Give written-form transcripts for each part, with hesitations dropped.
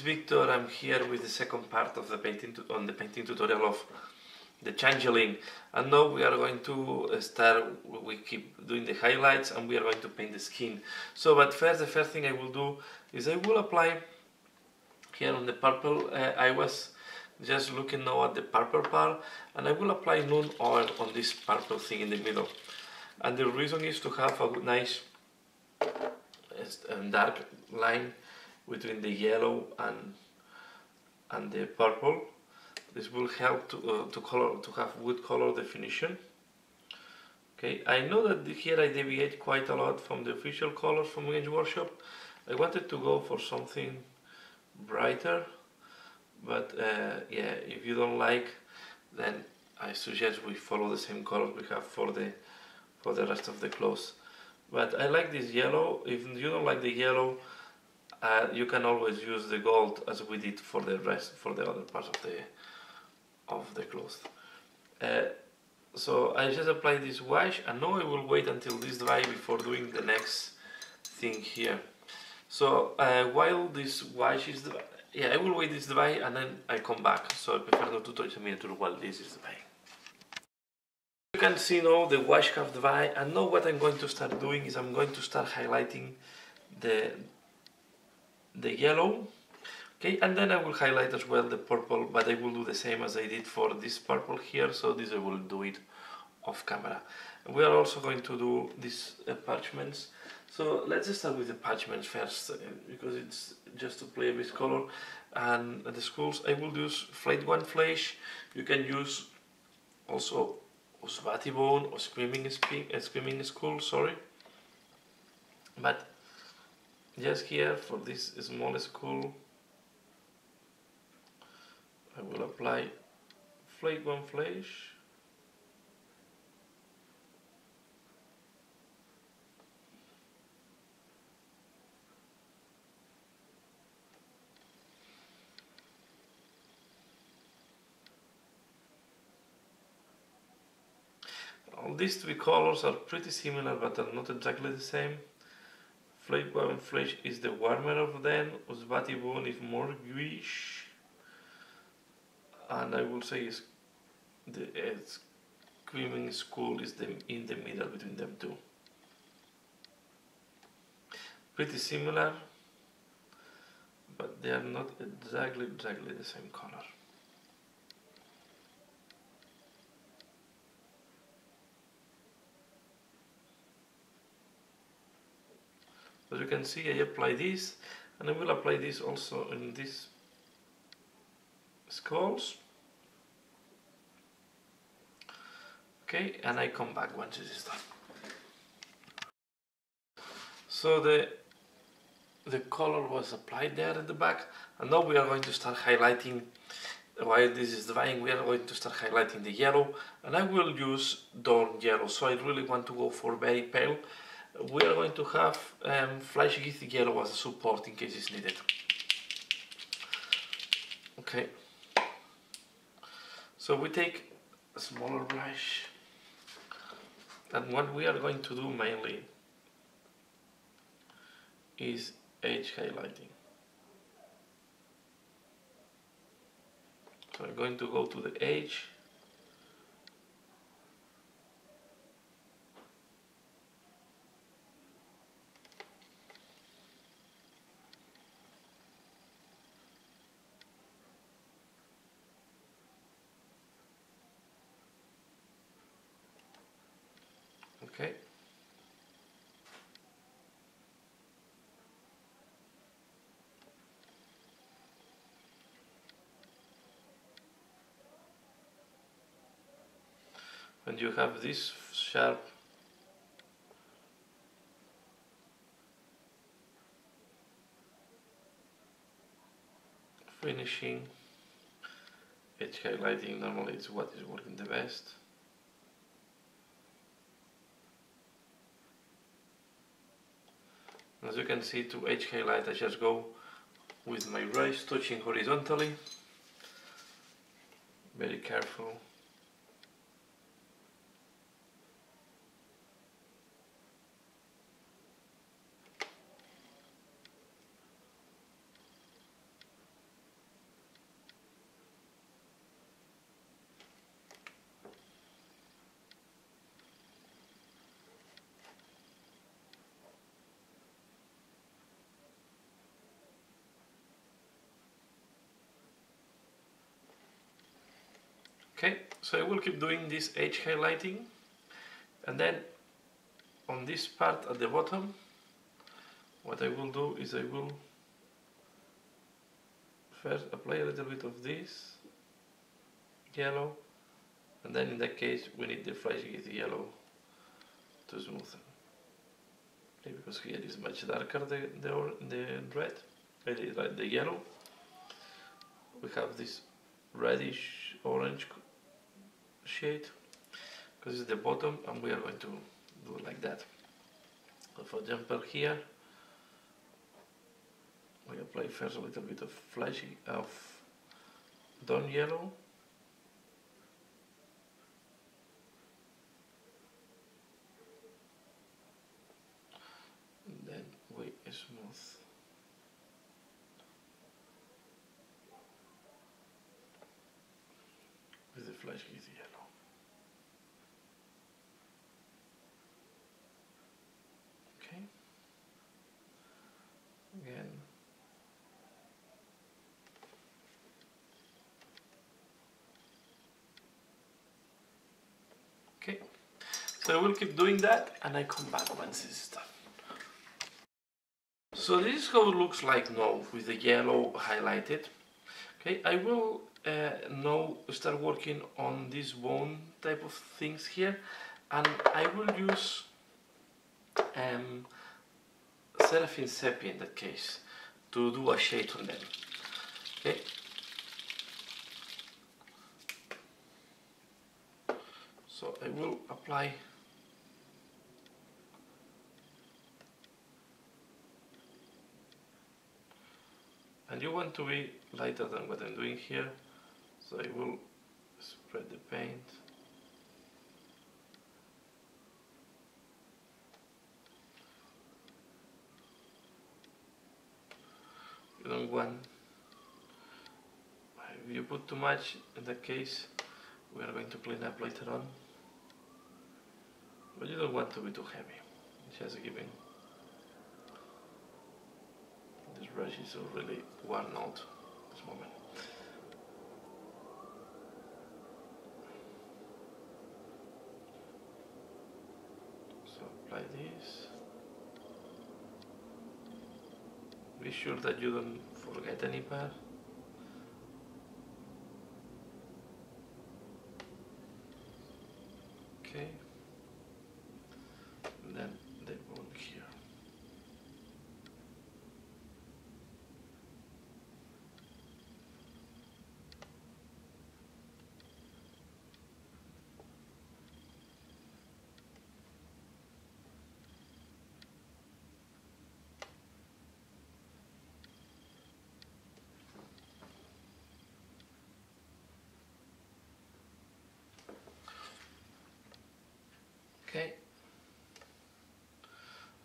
Victor. I'm here with the second part of the painting tutorial of the Changelling, and now we are going to start. We keep doing the highlights and we are going to paint the skin. So, but first, the first thing I will do is I will apply here on the purple. I was just looking now at the purple part, and I will apply Nude Oil on this purple thing in the middle. And the reason is to have a nice dark line between the yellow and the purple. This will help to have good color definition. Okay, I know that here I deviate quite a lot from the official colors from Games Workshop. I wanted to go for something brighter, but yeah, if you don't like, then I suggest we follow the same colors we have for the rest of the clothes. But I like this yellow. If you don't like the yellow, you can always use the gold as we did for the rest, for the other parts of the clothes. So I just apply this wash, and now I will wait until this dry before doing the next thing here. So while this wash is dry, I will wait this dry and then I come back. So I prefer not to touch the miniature while this is dry. You can see now the wash have dry, and now what I'm going to start doing is I'm going to start highlighting the yellow. Okay, and then I will highlight as well the purple, but I will do the same as I did for this purple here, so this I will do it off camera. We are also going to do these parchments. So let's start with the parchments first, because it's just to play with color. And the skulls, I will use flayed one flesh. You can use also Usbati bone or screaming skull, sorry. But just here for this small skull, I will apply flayed one flesh. All these three colors are pretty similar, but are not exactly the same. Flayed one flesh is the warmer of them. Usbati bone is more greenish, and I will say the screaming skull is in the middle between them two. Pretty similar, but they are not exactly the same color. As you can see, I apply this, and I will apply this also in these skulls. Okay, and I come back once it is done. So the color was applied there at the back, and now we are going to start highlighting. While this is drying, we are going to start highlighting the yellow, and I will use dawn yellow, so I really want to go for very pale. We are going to have flash gith yellow as a support in case it's needed. Okay, so we take a smaller brush, and what we are going to do mainly is edge highlighting. So I'm going to go to the edge. Okay. When you have this sharp finishing, edge highlighting normally is what is working the best. As you can see, to edge highlight I just go with my brush touching horizontally, very careful. Okay, so I will keep doing this edge highlighting, and then on this part at the bottom, what I will do is I will first apply a little bit of this yellow, and then in that case we need the flash with yellow to smoothen. Okay, because here is much darker the red, like the yellow. We have this reddish orange shade because it's the bottom, and we are going to do it like that. So for jumper here, we apply first a little bit of flashy of dawn yellow. And then we smooth with the flash with yellow. Okay. Again. Okay. So I will keep doing that, and I come back once it's done. So this is how it looks like now with the yellow highlighted. Okay, I will now start working on this bone type of things here, and I will use Seraphim Sepia in that case to do a shade on them. Okay. So I will apply and you want to be lighter than what I'm doing here, so I will spread the paint. You don't want, if you put too much, in that case we are going to clean up later on, but you don't want to be too heavy, just giving. This brush is already worn out at this moment. So apply this. Be sure that you don't forget any part. Okay. And then the bone here. Okay,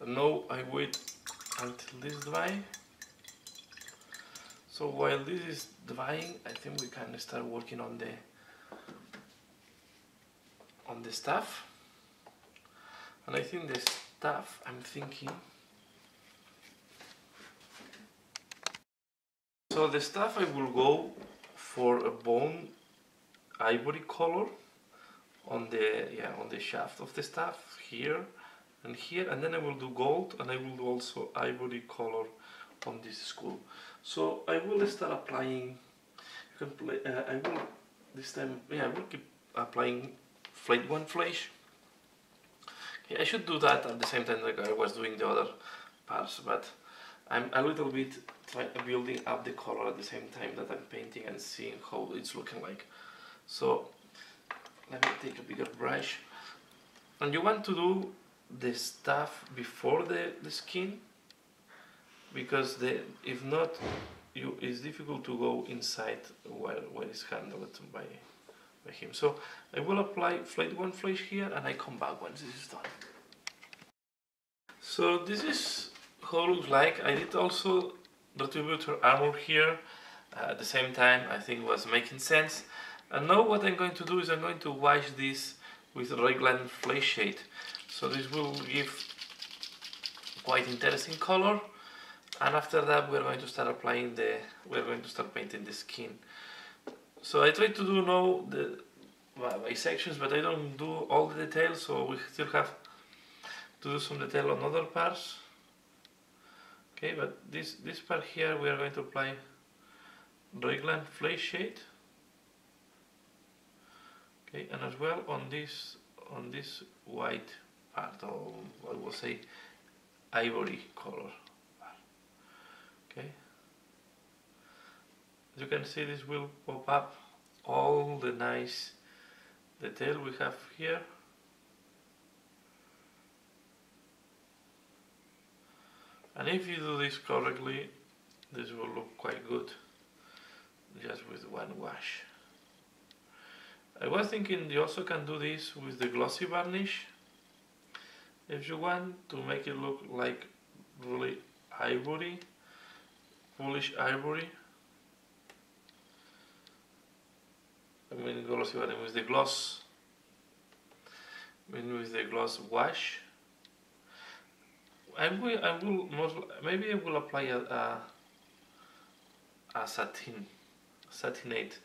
and now I wait until this dry. So while this is drying, I think we can start working on the stuff. And I think the stuff I'm thinking. So the stuff I will go for a bone ivory color on the shaft of the staff here and here, and then I will do gold, and I will do also ivory color on this skull. So I will start applying. You can play. I will this time. Yeah, I will keep applying flat one flash. Okay, I should do that at the same time like I was doing the other parts, but I'm a little bit building up the color at the same time that I'm painting and seeing how it's looking like. So let me take a bigger brush, and you want to do the stuff before the skin, because if not, it's difficult to go inside while it's handled by him. So I will apply flat one flash here, and I come back once this is done. So this is how it looks like. I did also Retributor armor here at the same time. I think it was making sense. And now what I'm going to do is I'm going to wash this with Raglan Flash Shade. So this will give quite interesting color. And after that we're going to start applying we're going to start painting the skin. So I try to do now by sections, but I don't do all the details, so we still have to do some detail on other parts. Okay, but this part here we are going to apply Raglan Flake Shade. Okay, and as well on this white part, or I will say ivory color. Okay, as you can see, this will pop up all the nice detail we have here. And if you do this correctly, this will look quite good just with one wash. I was thinking you also can do this with the glossy varnish if you want to make it look like really ivory, foolish ivory. I mean glossy varnish with the gloss. With the gloss wash. Maybe I will apply a satinate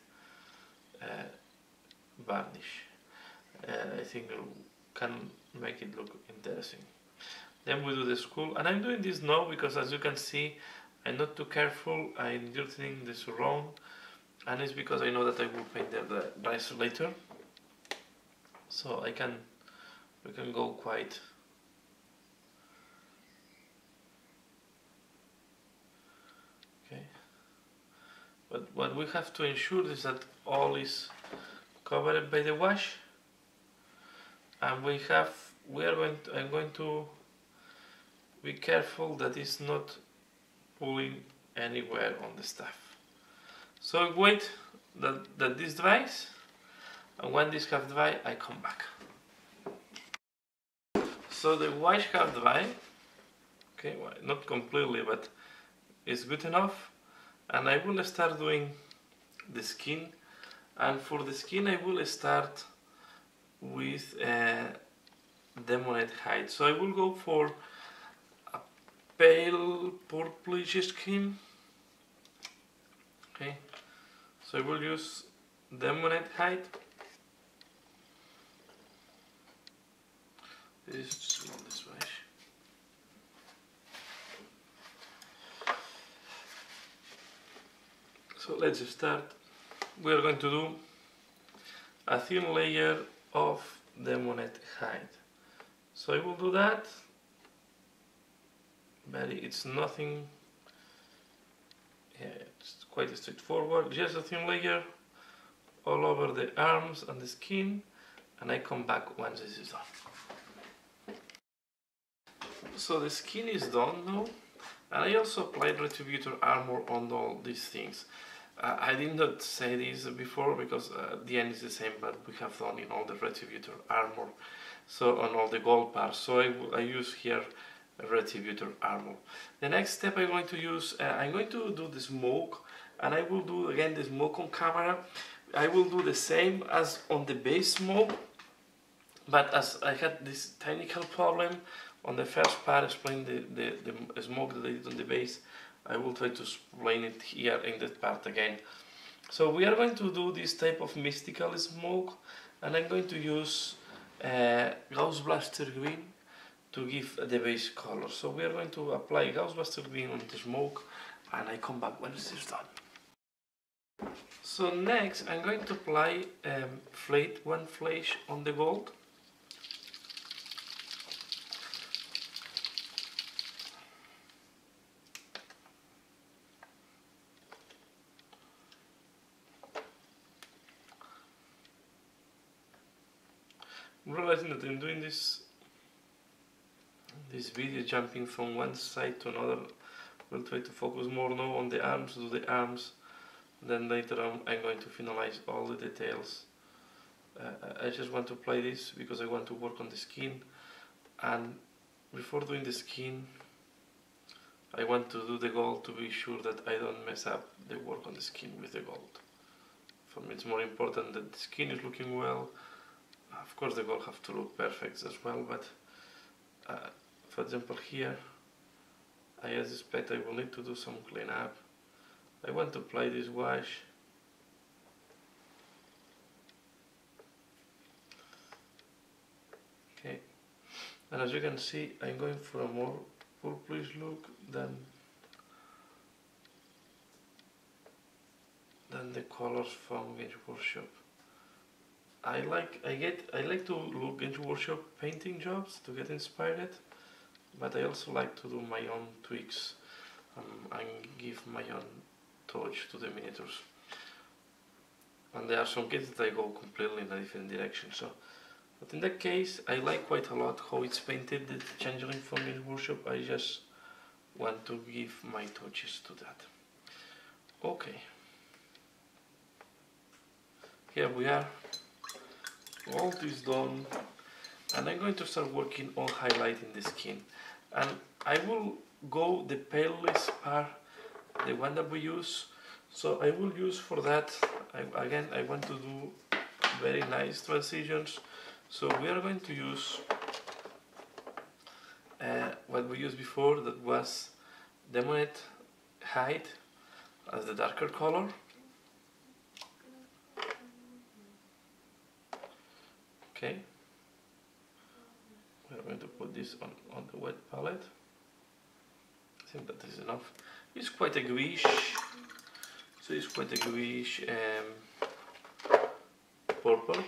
varnish. I think it can make it look interesting. Then we do the skull, and I'm doing this now because, as you can see, I'm not too careful. I'm using this wrong, and it's because I know that I will paint the rest later. So we can go quite. Okay. But what we have to ensure is that all is covered by the wash, and I'm going to be careful that it's not pulling anywhere on the stuff. So wait that this dries, and when this have dry, I come back. So the wash have dry. Okay, well, not completely, but it's good enough, and I will start doing the skin. And for the skin, I will start with Demonite Hide. So I will go for a pale purplish skin. Okay, so I will use Demonite Hide. This is just on this way. So let's start. We are going to do a thin layer of Demonite Hide. So I will do that. But it's nothing. Yeah, it's quite straightforward. Just a thin layer all over the arms and the skin, and I come back once this is done. So the skin is done now, and I also applied Retributor armor on all these things. I did not say this before because the end is the same, but we have done in all the Retributor armor, so on all the gold parts. So I use here Retributor armor. The next step I'm going to use, I'm going to do the smoke, and I will do again the smoke on camera. I will do the same as on the base smoke, but as I had this technical problem on the first part explaining the smoke that I did on the base, I will try to explain it here in that part again. So we are going to do this type of mystical smoke, and I'm going to use Gauss Blaster Green to give the base color. So we are going to apply Gauss Blaster Green on the smoke, and I come back when this is done. So next I'm going to apply one flash on the gold. I'm realizing that I'm doing this video jumping from one side to another. We'll try to focus more now on the arms, do the arms, then later on I'm going to finalize all the details. I just want to apply this because I want to work on the skin, and before doing the skin I want to do the gold to be sure that I don't mess up the work on the skin with the gold. For me it's more important that the skin is looking well. Of course the gold have to look perfect as well, but for example here I suspect I will need to do some cleanup. I want to apply this wash Okay, and as you can see, I'm going for a more purplish look than the colors from Games Workshop. I like to look into workshop painting jobs to get inspired, but I also like to do my own tweaks and give my own touch to the miniatures. And there are some cases that I go completely in a different direction. But in that case, I like quite a lot how it's painted, the Changelling from Games Workshop. I just want to give my touches to that. Okay. Here we are. All this done, and I'm going to start working on highlighting the skin, and I will go the palest part, the one that we use. So I will use for that, I want to do very nice transitions, so we are going to use what we used before, that was Demonite Hide as the darker color. Okay, we're going to put this on the wet palette. I think that is enough. It's quite a greyish, so it's quite a greyish purple.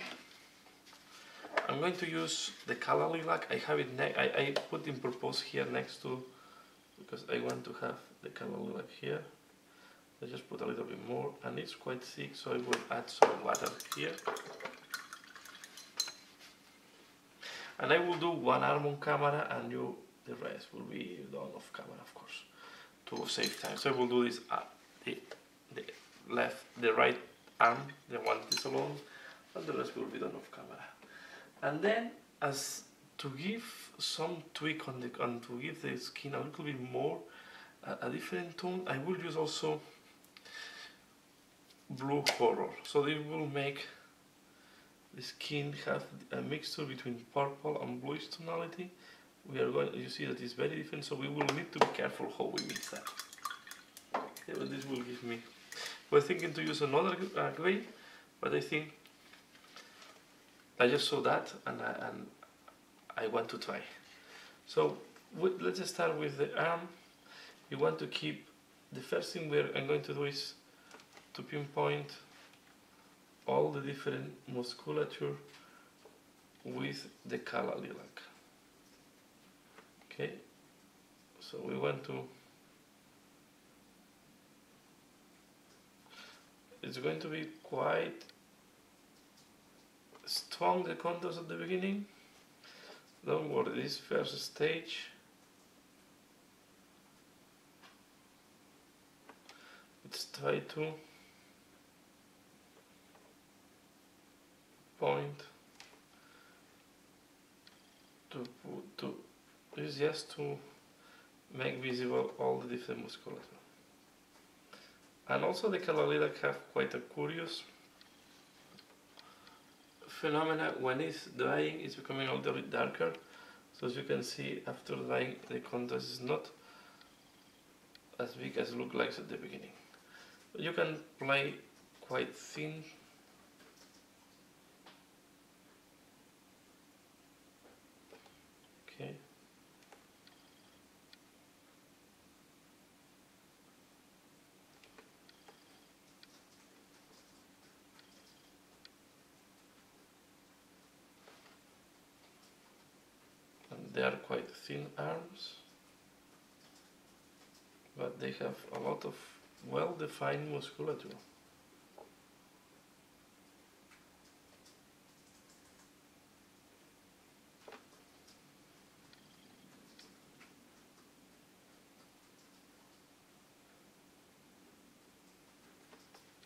I'm going to use the color lilac. I have it. I put in purpose here next to, because I want to have the color lilac here. I just put a little bit more, and it's quite thick, so I will add some water here. And I will do one arm on camera, and the rest will be done off camera, of course, to save time. So I will do this the right arm, the one that is alone, and the rest will be done off camera. And then, as to give some tweak on to give the skin a little bit more a different tone, I will use also blue horror. So it will make the skin have a mixture between purple and bluish tonality. You see that it's very different, so we will need to be careful how we mix that. Okay, but this will give me. We're thinking to use another grey, but I think I just saw that and I want to try. So let's just start with the arm. You want to keep, the first thing I'm going to do is to pinpoint all the different musculature with the color lilac. Okay, so we want to, it's going to be quite strong, the contours at the beginning. Don't worry, this first stage let's try to point to is just to make visible all the different musculature. And also the color lilac have quite a curious phenomena. When it's drying, it's becoming a little bit darker. So as you can see, after drying, the contrast is not as big as it looked like at the beginning. But you can play quite thin. Okay. And they are quite thin arms, but they have a lot of well-defined musculature.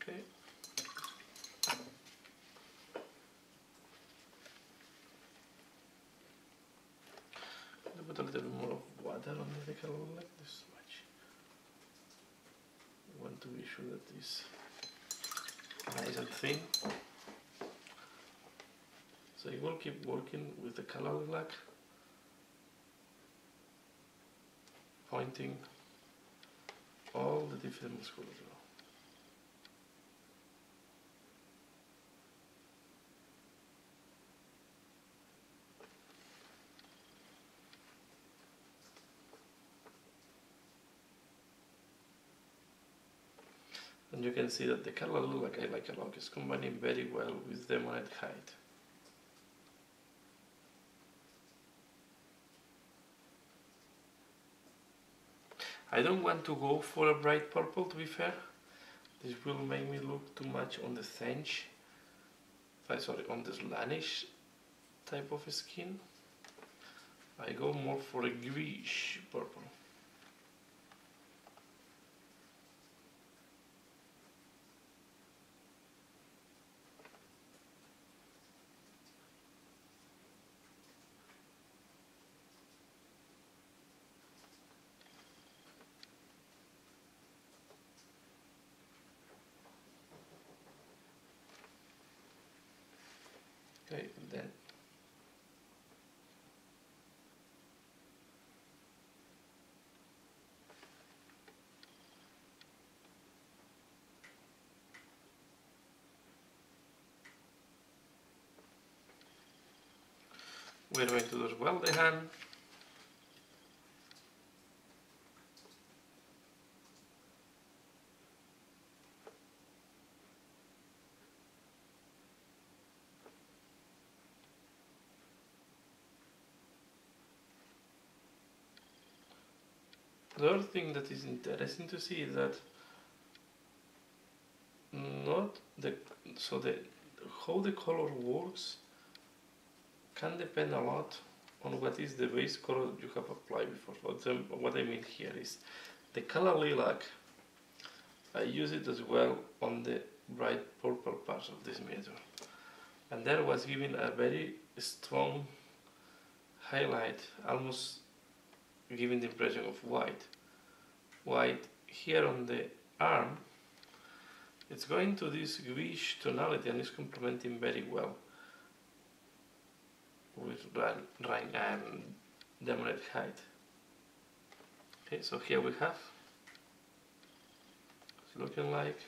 Okay. Put a little bit more of water on the color like this much. I want to be sure that it's nice and thin. So you will keep working with the color lilac, pointing all the different musculature. And you can see that the color lilac I like a lot. It's combining very well with the monet height. I don't want to go for a bright purple, to be fair. This will make me look too much on the Tzeentch, on the Slanish type of skin. I go more for a greenish purple. Okay, then we're going to do as well the hand. The other thing that is interesting to see is that how the color works can depend a lot on what is the base color you have applied before. For example, what I mean here is the color lilac. I use it as well on the bright purple parts of this mirror, and there was giving a very strong highlight, almost giving the impression of white. White here on the arm, it's going to this greenish tonality and is complementing very well with the monet height. Okay, so here we have, it's looking like.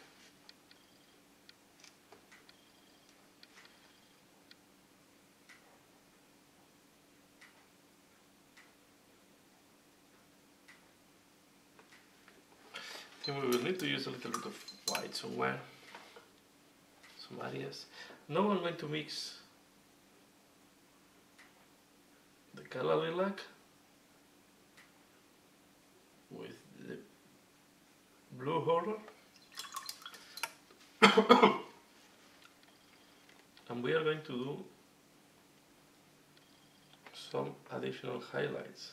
I think we will need to use a little bit of white somewhere, some areas. Now I'm going to mix the color lilac with the blue horror and we are going to do some additional highlights.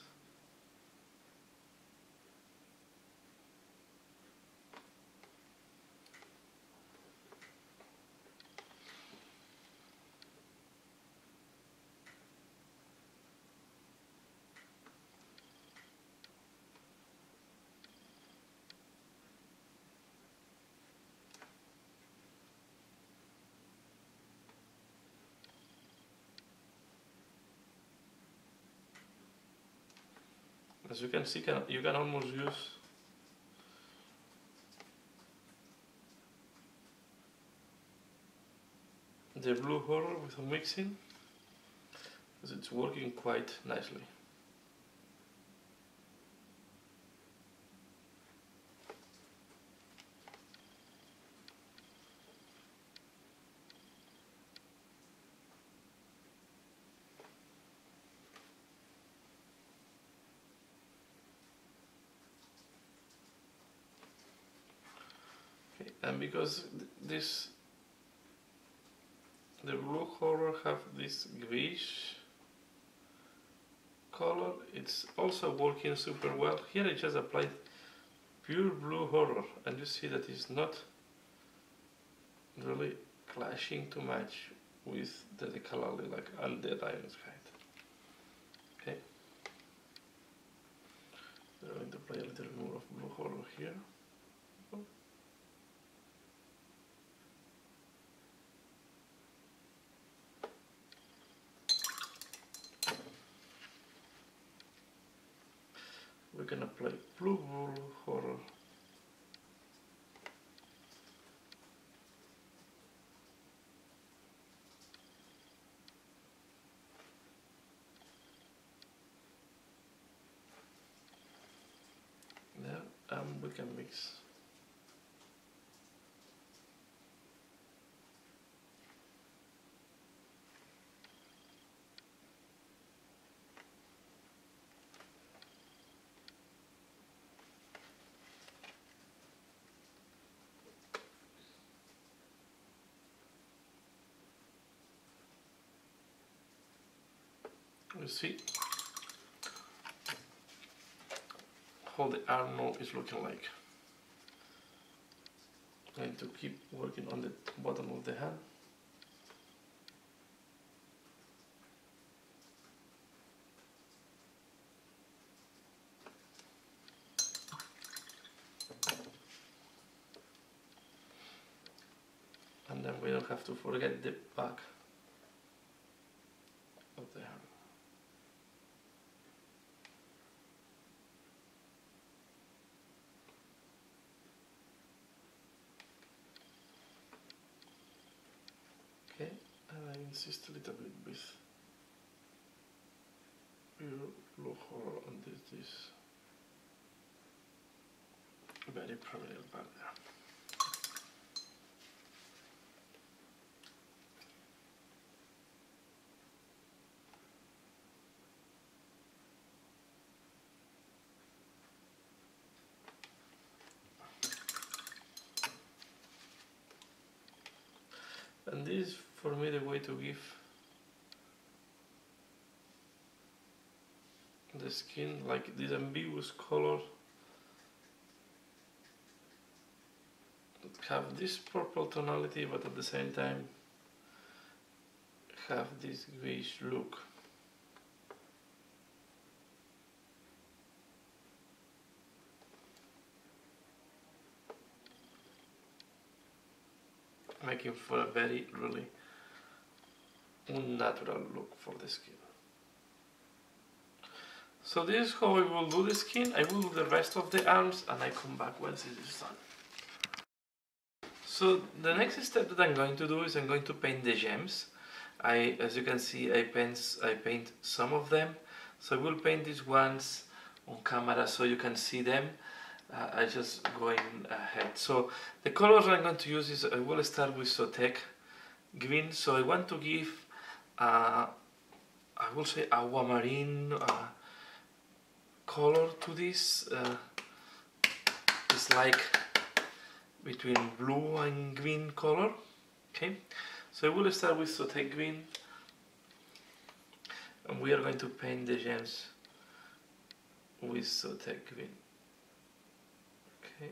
As you can see, you can almost use the blue horror with a mixing, because it's working quite nicely. And because the blue horror have this greenish color, it's also working super well. Here I just applied pure blue horror and you see that it's not really clashing too much with the color lilac and the lion's height. Okay, we're going to apply a little more of blue horror here. We can apply blue horror. There, and we can mix You see how the arm is looking like. I'm going to keep working on the bottom of the hand. And then we don't have to forget the back of the hand. Okay, and I insist a little bit with your blue color on this very prominent part there. And this is for me the way to give the skin like this ambiguous color, have this purple tonality but at the same time have this grayish look. Making for a very really unnatural look for the skin. So this is how I will do the skin. I will do the rest of the arms and I come back once it is done. So the next step that I'm going to do is I'm going to paint the gems. As you can see, I paint some of them. So I will paint these ones on camera so you can see them. I just going ahead. So the colors I'm going to use is I will start with Tzeentch green. So I want to give I will say aquamarine color to this. It's like between blue and green color. Okay, so I will start with Tzeentch green, and we are going to paint the gems with Tzeentch green. Okay.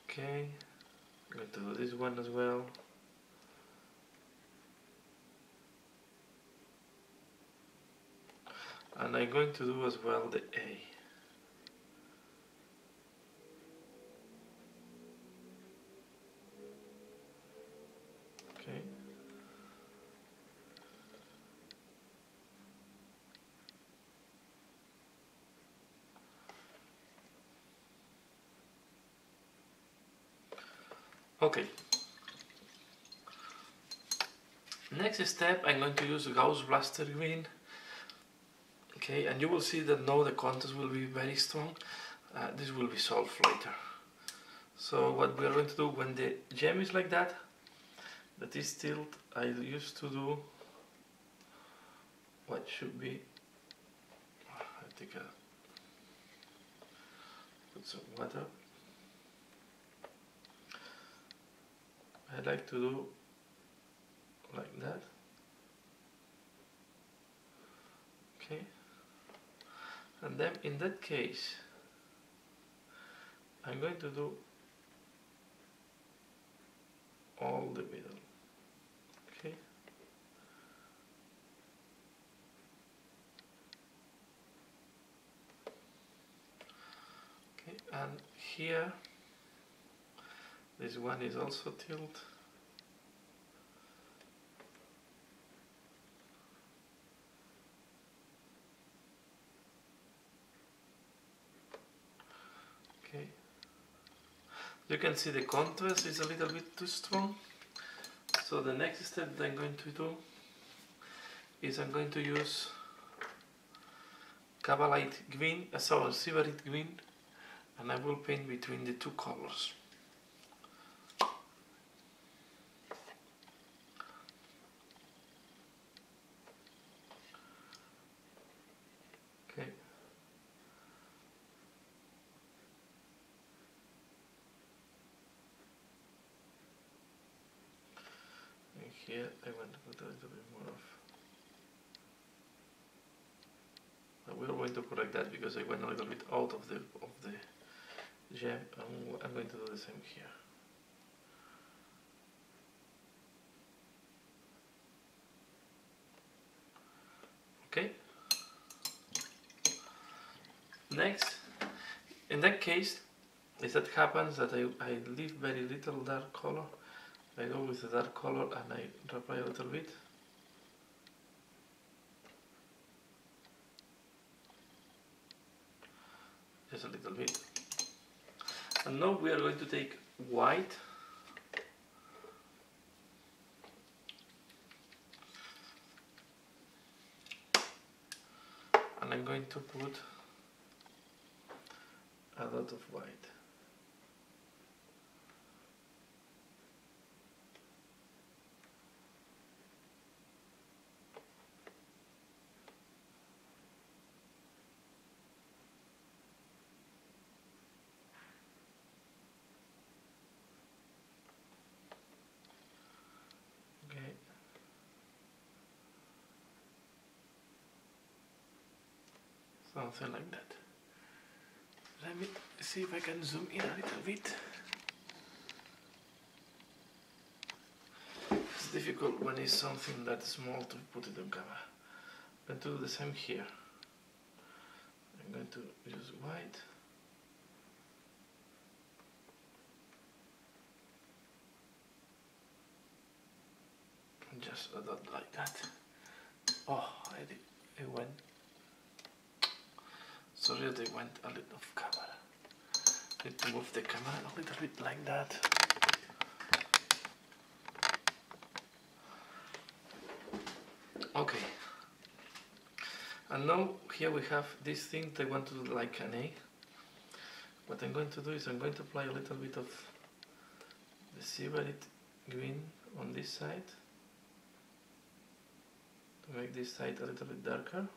Okay, I'm going to do this one as well. And I'm going to do as well the A. Okay. Okay. Next step, I'm going to use Gauss Blaster green. Okay, and you will see that now the contrast will be very strong. This will be solved later. So what we are going to do when the gem is like that is tilt, I used to do what should be, I think put some water. I like to do like that. Okay, and then in that case I'm going to do all the middle. Okay, okay, and here this one is also tilt. Okay, you can see the contrast is a little bit too strong. So the next step that I'm going to do is I'm going to use Cabalite green, Sybarite green, and I will paint between the two colors. going to correct that because I went a little bit out of the gem. I'm going to do the same here. Okay. Next, in that case, if that happens that I leave very little dark color, I go with the dark color and I apply a little bit. Just a little bit. And now we are going to take white and I'm going to put a lot of white. Okay. Something like that. Let me see if I can zoom in a little bit. It's difficult when it's something that small to put it on camera. I'm going to do the same here. I'm going to use white. And just a dot like that. Oh, I went. Sorry that I went a little off camera. Need to move the camera a little bit like that. Okay. And now here we have this thing that I want to do like an A. What I'm going to do is I'm going to apply a little bit of the silvery green on this side to make this side a little bit darker.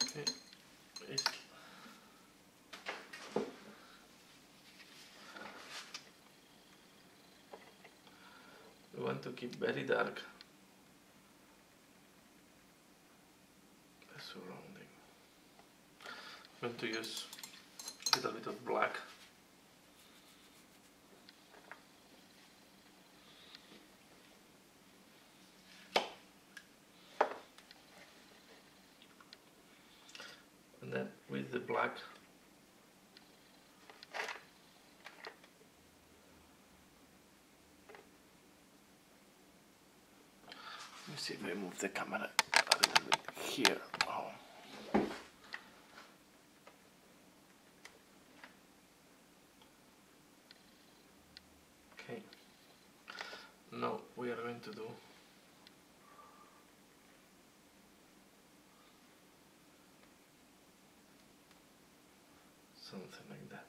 Okay. We want to keep very dark the surrounding. I'm going to use a little bit of black. And then with the black let me see if I move the camera a little bit here. Oh. Okay. Now we are going to do something like that.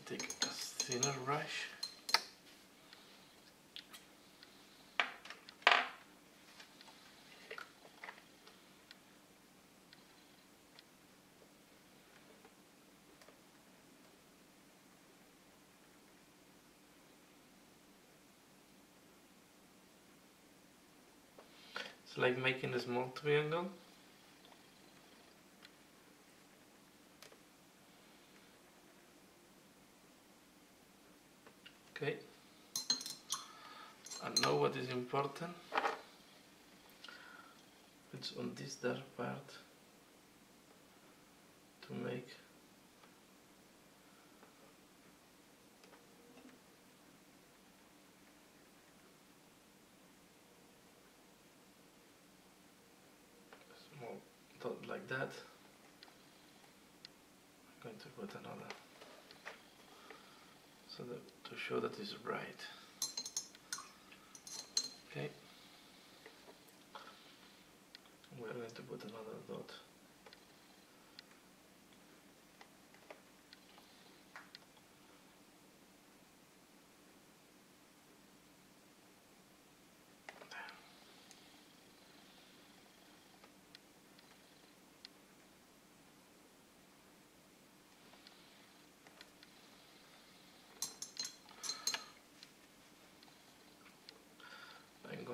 Take a thinner brush. It's like making a small triangle. Okay. And now what is important? It's on this dark part to make a small dot like that. I'm going to put another so that to show that it's bright. Okay. We're going to put another dot.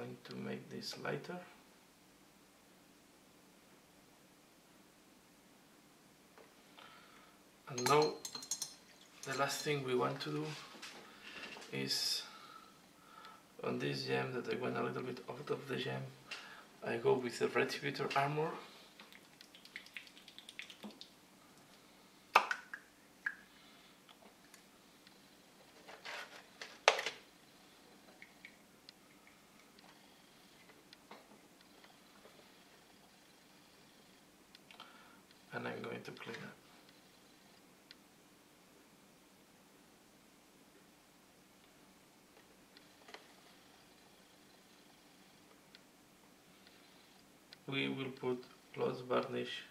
going to make this lighter. And now the last thing we want to do is on this gem that I went a little bit out of the gem, I go with the Retributor armor. And I'm going to clean up. We will put gloss varnish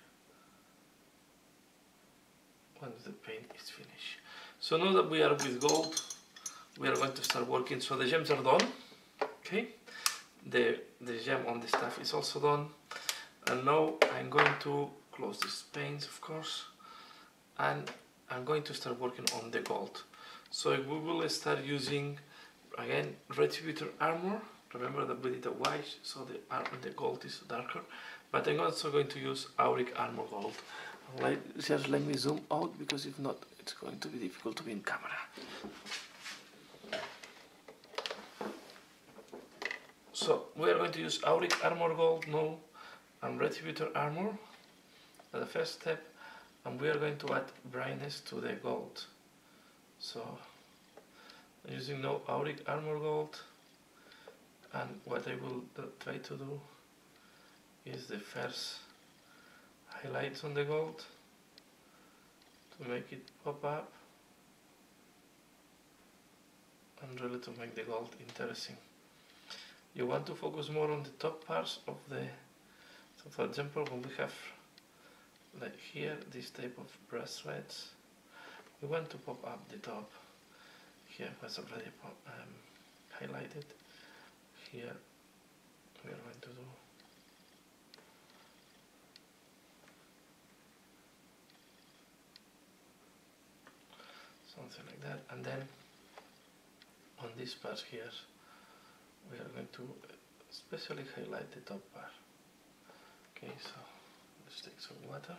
once the paint is finished. So now that we are with gold, we are going to start working. So the gems are done. Okay, the gem on the staff is also done. And now I'm going to close these paints, of course, and I'm going to start working on the gold. So we will start using, again, Retributor armor. Remember that we did a white, so the gold is darker. But I'm also going to use Auric armor gold. Just let me zoom out, because if not, it's going to be difficult to be in camera. So we are going to use Auric armor gold now and Retributor armor as the first step, and we are going to add brightness to the gold. So I'm using now Auric armor gold, and what I will try to do is the first highlights on the gold to make it pop up and really to make the gold interesting. You want to focus more on the top parts of the, so for example, when we have like here this type of bracelets, we want to pop up the top. Here was already highlighted. Here we are going to do something like that, and then on this part here we are going to especially highlight the top part. Okay, so let's take some water.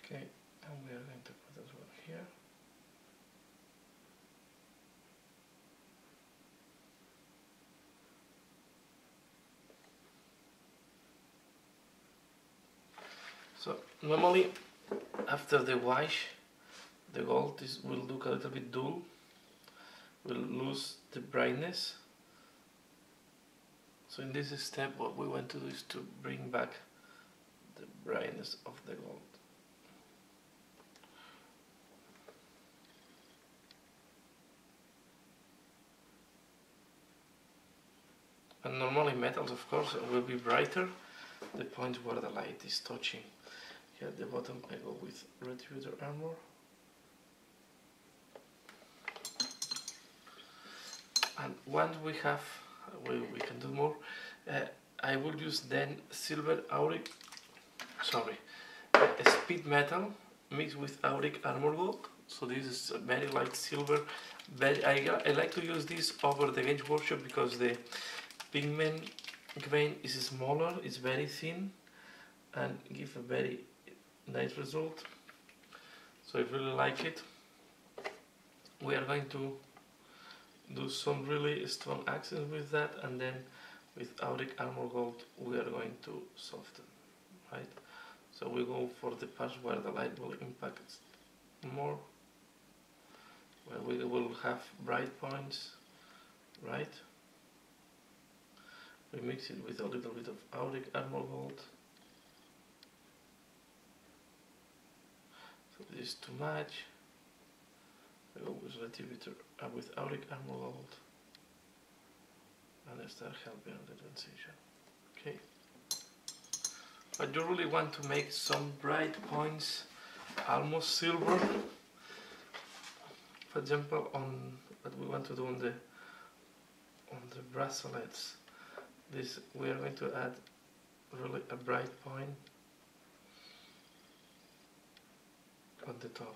Okay, and we are going to put as well here. So normally after the wash, the gold will look a little bit dull, will lose the brightness. So in this step what we want to do is to bring back the brightness of the gold. And normally metals, of course, will be brighter, the point where the light is touching. Here at the bottom I go with Retributor armor. And once we have, we can do more, I will use then silver Auric, speed metal mixed with Auric armor gold. So this is very light silver. I like to use this over the Games Workshop because the pigment grain is smaller, it's very thin, and give a very nice result. So I really like it. We are going to do some really strong accents with that, and then with Auric armor gold we are going to soften, right? So we go for the parts where the light will impact more, where we will have bright points, right? We mix it with a little bit of Auric armor gold. So this is too much. I go with Retributor with Auric armor gold. and start helping on the transition. Okay. But you really want to make some bright points, almost silver. For example, on what we want to do on the bracelets, this we are going to add really a bright point on the top.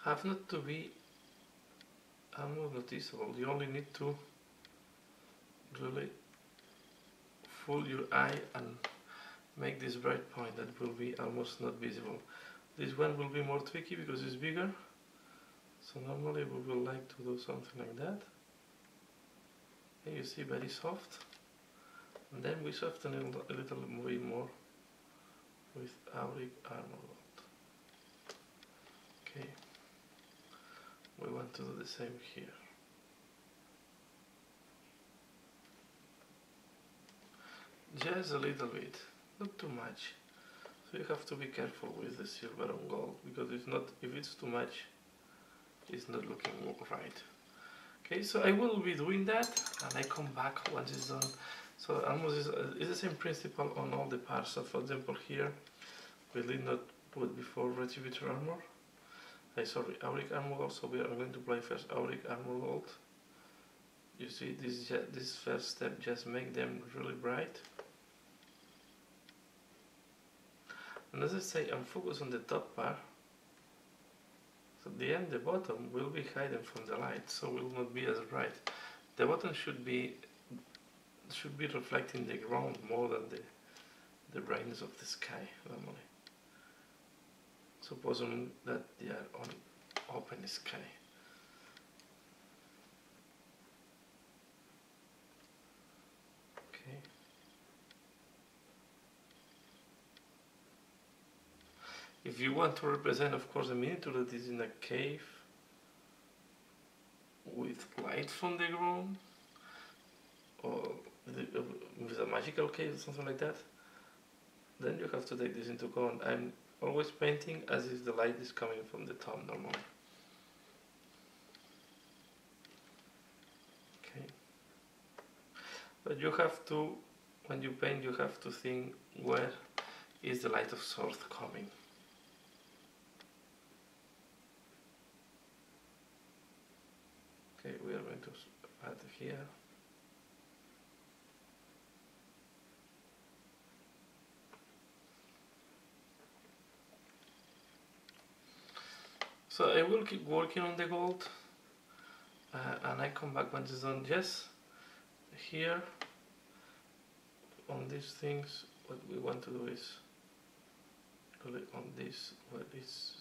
Have not to be almost noticeable. You only need to really fool your eye and make this bright point that will be almost not visible. This one will be more tricky because it's bigger, so normally we will like to do something like that. And you see, very soft, and then we soften it a little bit more with Auric Armor Gold. Okay, we want to do the same here. Just a little bit, not too much. So you have to be careful with the silver and gold, because if it's too much, it's not looking right. Okay, so I will be doing that, and I come back once it's done. So almost it's the same principle on all the parts. So for example here, we did not put before Retributor Armor. Sorry, Auric Armor Gold, so we are going to apply first Auric Armor Gold. You see, this first step just make them really bright. And as I say, I'm focused on the top part. So the end, the bottom will be hidden from the light, so will not be as bright. The bottom should be reflecting the ground more than the brightness of the sky normally. Supposing that they are on open sky. Okay. If you want to represent, of course, a miniature that is in a cave with light from the ground, or with a magical cave or something like that, then you have to take this into account. I'm always painting as if the light is coming from the top normally. Okay. But you have to, when you paint, you have to think where is the light of source coming. Okay, we are going to add here. So I will keep working on the gold, and I come back when it's done. Yes, here on these things, what we want to do is really on this, what is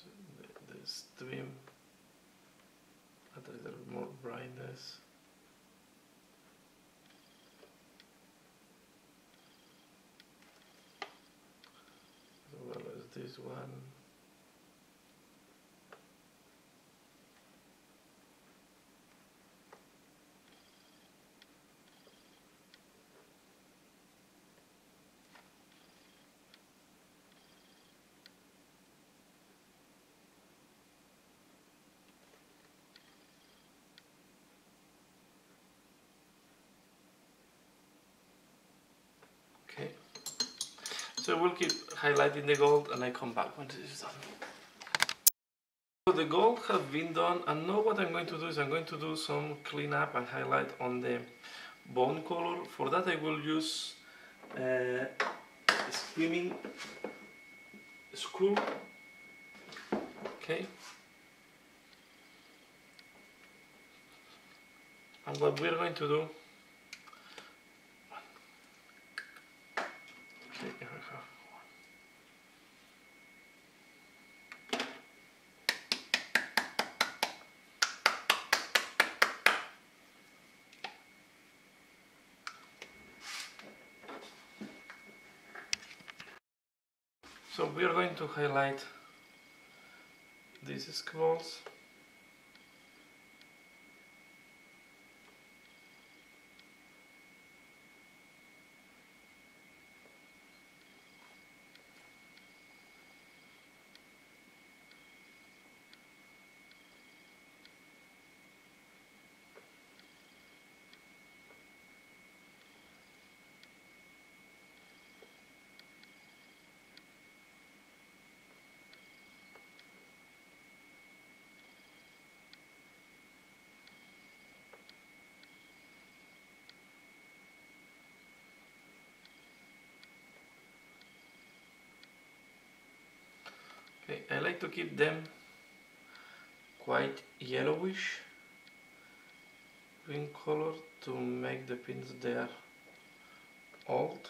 the stream, add a little more brightness. As well as this one. Okay, so we'll keep highlighting the gold, and I come back when this is done. So the gold has been done, and now what I'm going to do is I'm going to do some cleanup and highlight on the bone color. For that I will use Screaming Screw. Okay. And what we're going to do, okay, here we go. So we are going to highlight these scrolls. Okay, I like to keep them quite yellowish green color to make the pins there old.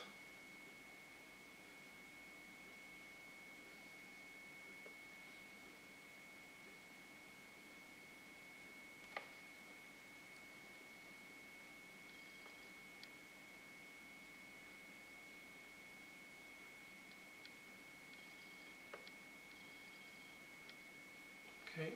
Okay.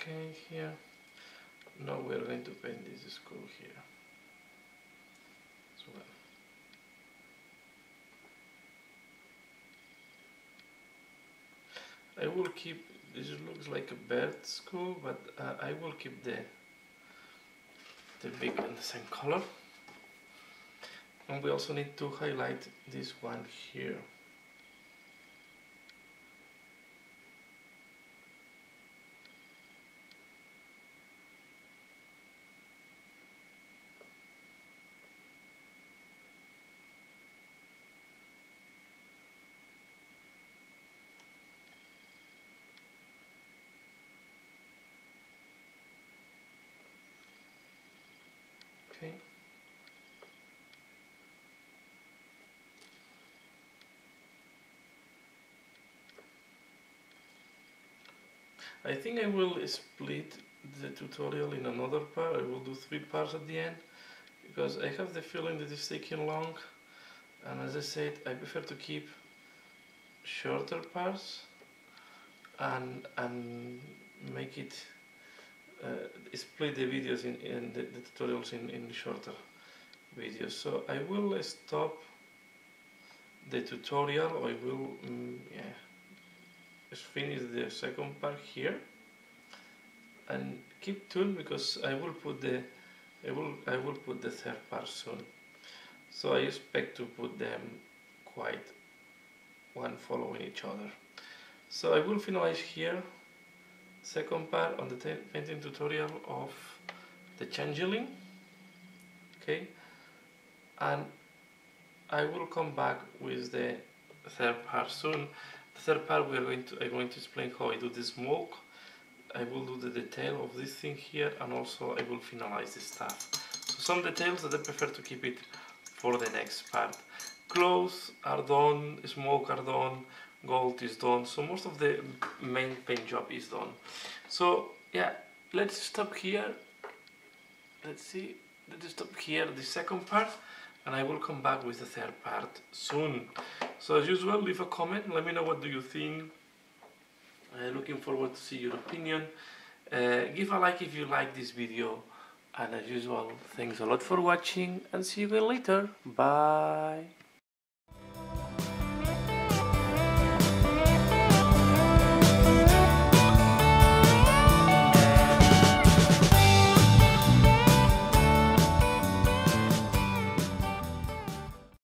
Okay, here. Now we're going to paint this skull here as well. I will keep, this looks like a bird skull, but I will keep the beak in the same color. And we also need to highlight this one here. Okay. I think I will split the tutorial in another part. I will do 3 parts at the end because I have the feeling that it's taking long, and as I said, I prefer to keep shorter parts and make it split the videos in the tutorials in shorter videos. So I will stop the tutorial, or I will just finish the second part here and keep tuned because I will put the third part soon. So I expect to put them quite one following each other. So I will finalize here second part on the painting tutorial of the Changelling. Okay, and I will come back with the third part soon. The third part I'm going to explain how I do the smoke. I will do the detail of this thing here, and also I will finalize the stuff. So some details that I prefer to keep it for the next part. Clothes are done, smoke are done, gold is done, so most of the main paint job is done. So yeah, let's stop here. Let's stop here the second part, and I will come back with the third part soon. So as usual, leave a comment, let me know what do you think. Looking forward to see your opinion. Give a like if you like this video, and as usual, thanks a lot for watching, and see you again later. Bye.